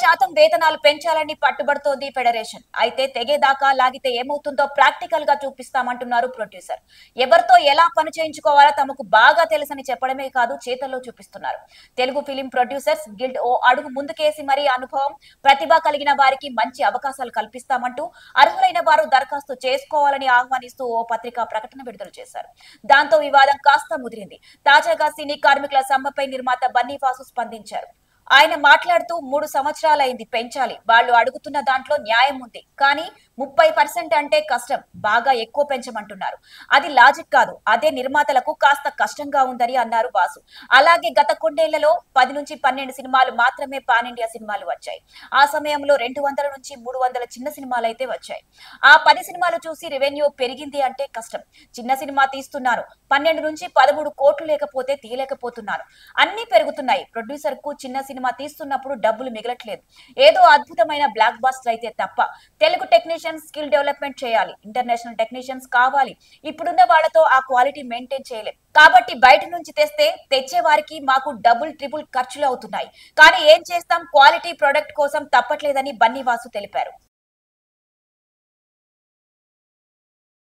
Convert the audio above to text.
50% వేతనాలు పెంచాలని పట్టుబడుతోంది ఫెడరేషన్. అయితే తెగేదాకా లాగితే ఏమవుతుందో ప్రాక్టికల్ గా చూపిస్తామంటున్నారు ప్రొడ్యూసర్. ఎవరితో ఎలా పని చేయించుకోవాలో తమకు బాగా తెలుసని చెప్పడమే కాదు చేతల్లో చూపిస్తున్నారు. తెలుగు ఫిలిం ప్రొడ్యూసర్స్ గిల్డ్ ఓ అడుగు ముందుకేసి మరీ అనుభవం, ప్రతిభ కలిగిన వారికి మంచి అవకాశాలు కల్పిస్తామంటూ అర్హులైన వారు దరఖాస్తు చేసుకోవాలని ఆహ్వానిస్తూ ఓ పత్రికా ప్రకటన విడుదల చేశారు. దాంతో వివాదం కాస్త ముదిరింది. తాజాగా సినీ కార్మికుల సమ్మెపై నిర్మాత బన్నీ వాసు స్పందించారు. ఆయన మాట్లాడుతూ 3 సంవత్సరాలైంది పెంచాలి. వాళ్ళు అడుగుతున్న దాంట్లో న్యాయం ఉంది. కానీ 30% అంటే కష్టం. బాగా ఎక్కువ పెంచమంటున్నారు. అది లాజిక్ కాదు. అదే నిర్మాతలకు కాస్త కష్టంగా ఉందని అన్నారు వాసు. అలాగే గత కొన్నేళ్లలో 10 నుంచి 12 సినిమాలు మాత్రమే పాన్ ఇండియా సినిమాలు వచ్చాయి. ఆ సమయంలో 200 నుంచి 300 చిన్న సినిమాలు అయితే వచ్చాయి. ఆ 10 సినిమాలు చూసి రెవెన్యూ పెరిగింది అంటే కష్టం. చిన్న సినిమా తీస్తున్నాను. 12 నుంచి 13 కోట్లు లేకపోతే తీయలేకపోతున్నాను. అన్ని పెరుగుతున్నాయి. ప్రొడ్యూసర్ కు చిన్న సినిమా తీస్తున్నప్పుడు డబ్బులు మిగలట్లేదు. ఏదో అద్భుతమైన బ్లాక్ బాస్టర్ అయితే తప్ప. తెలుగు టెక్నీషియన్స్ స్కిల్ డెవలప్మెంట్ చేయాలి. ఇంటర్నేషనల్ టెక్నీషియన్స్ కావాలి. ఇప్పుడున్న వాళ్ళతో ఆ క్వాలిటీ మెయింటైన్ చేయలేం. కాబట్టి బయట నుంచి తెచ్చే వారికి మాకు డబుల్ ట్రిపుల్ ఖర్చులు అవుతున్నాయి. కానీ ఏం చేస్తాం, క్వాలిటీ ప్రొడక్ట్ కోసం తప్పట్లేదని బన్నీవాసు తెలిపారు.